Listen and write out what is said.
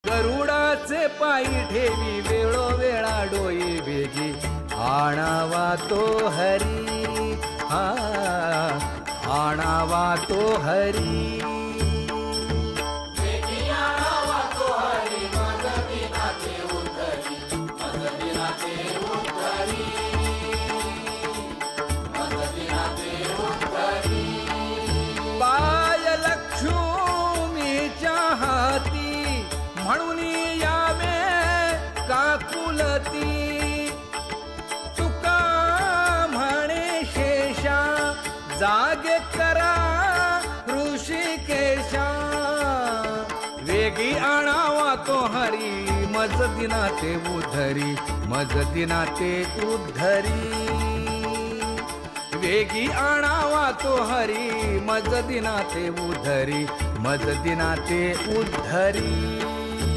गरुडाचे पायी ठेवी वेळोवेळा डोई भेगी आणावा तो हरी हा आणावा तो हरी बाय लक्ष्मीच्या हाती म्हणून यावे काकुलती तुका म्हणे शेषा जागे करा ऋषिकेशा वेगी आणावा तो हरी मज दिना ते उद्धरी मज दिना ते उद्धरी वेगी आणावा तो हरी मज दिना ते उद्धरी मज दिना ते उद्धरी